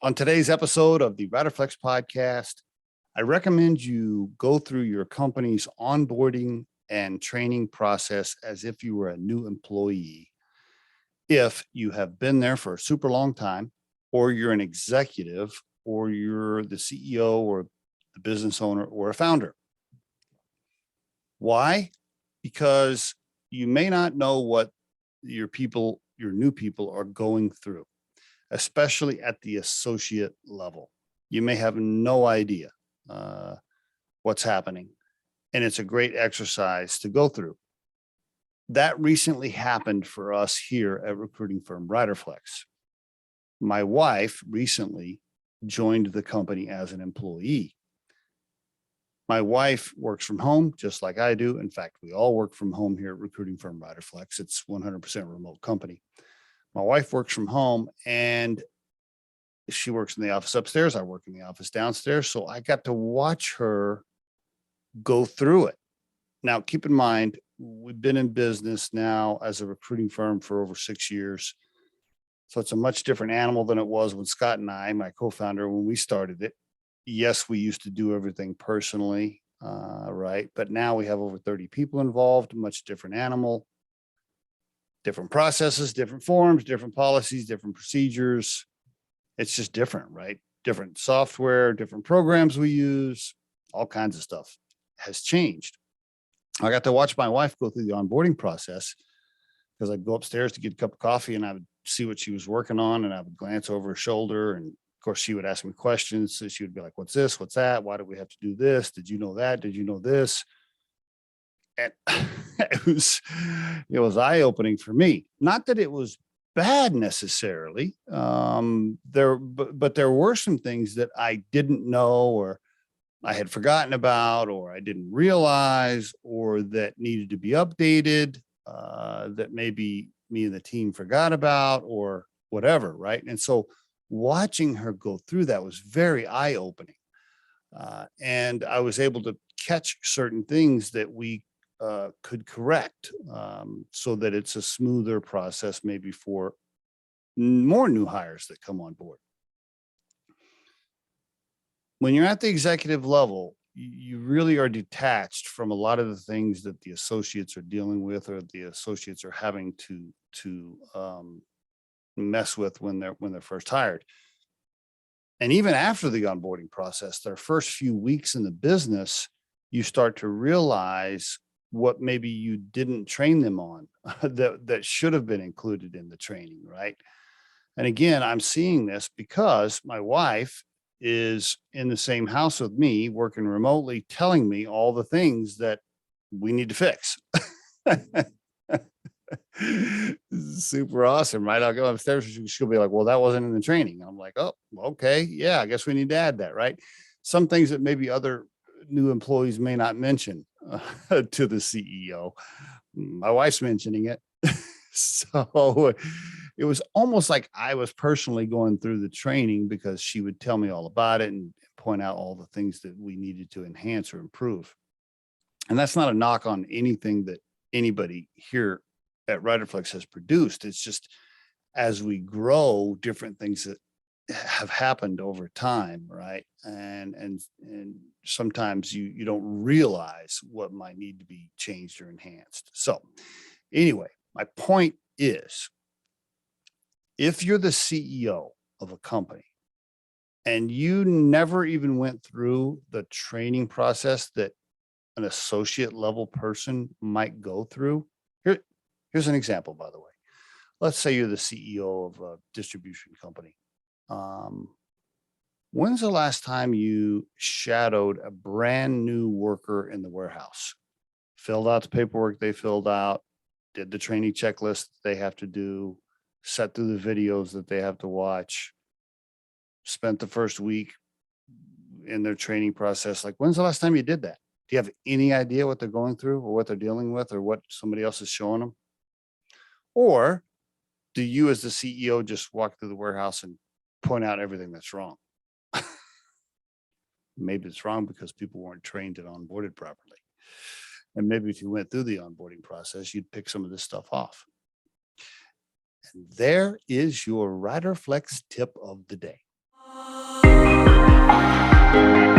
On today's episode of the Riderflex podcast, I recommend you go through your company's onboarding and training process as if you were a new employee. If you have been there for a super long time, or you're an executive, or you're the CEO or the business owner or a founder. Why? Because you may not know what your new people are going through, especially at the associate level. You may have no idea what's happening, and it's a great exercise to go through. That recently happened for us here at recruiting firm Riderflex. My wife recently joined the company as an employee. My wife works from home just like I do. In fact, we all work from home here at recruiting firm Riderflex. It's 100% remote company. My wife works from home and she works in the office upstairs. I work in the office downstairs. So I got to watch her go through it. Now, keep in mind, we've been in business now as a recruiting firm for over 6 years. So it's a much different animal than it was when Scott and I, my co-founder, when we started it. Yes, we used to do everything personally, right? But now we have over 30 people involved, much different animal, different processes, different forms, different policies, different procedures. It's just different, right? Different software, different programs we use, all kinds of stuff has changed. I got to watch my wife go through the onboarding process because I'd go upstairs to get a cup of coffee and I would see what she was working on and I would glance over her shoulder. And of course, she would ask me questions. So she would be like, what's this? What's that? Why do we have to do this? Did you know that? Did you know this? And it was eye-opening for me. Not that it was bad necessarily. But there were some things that I didn't know or I had forgotten about, or I didn't realize, or that needed to be updated, that maybe me and the team forgot about or whatever. Right. And so watching her go through that was very eye-opening. And I was able to catch certain things that we could correct so that it's a smoother process, maybe for more new hires that come on board. When you're at the executive level, you really are detached from a lot of the things that the associates are dealing with or the associates are having to mess with when they're first hired. And even after the onboarding process, their first few weeks in the business, you start to realize what maybe you didn't train them on that should have been included in the training, right? And again, I'm seeing this because my wife is in the same house with me, working remotely, telling me all the things that we need to fix. Super awesome, right? I'll go upstairs. She'll be like, well, that wasn't in the training. I'm like, oh, okay. Yeah, I guess we need to add that, right? Some things that maybe other new employees may not mention to the CEO. My wife's mentioning it. So it was almost like I was personally going through the training because she would tell me all about it and point out all the things that we needed to enhance or improve. And that's not a knock on anything that anybody here at Riderflex has produced. It's just as we grow, different things that have happened over time, right? And sometimes you don't realize what might need to be changed or enhanced. So anyway, my point is, if you're the CEO of a company and you never even went through the training process that an associate level person might go through, here's an example, by the way. Let's say you're the CEO of a distribution company. When's the last time you shadowed a brand new worker in the warehouse? Filled out the paperwork they filled out, did the training checklist they have to do, sat through the videos that they have to watch, spent the first week in their training process. Like, when's the last time you did that? Do you have any idea what they're going through or what they're dealing with or what somebody else is showing them? Or do you as the CEO just walk through the warehouse and point out everything that's wrong? Maybe it's wrong because people weren't trained and onboarded properly. And maybe if you went through the onboarding process, you'd pick some of this stuff off. And there is your Riderflex tip of the day. you.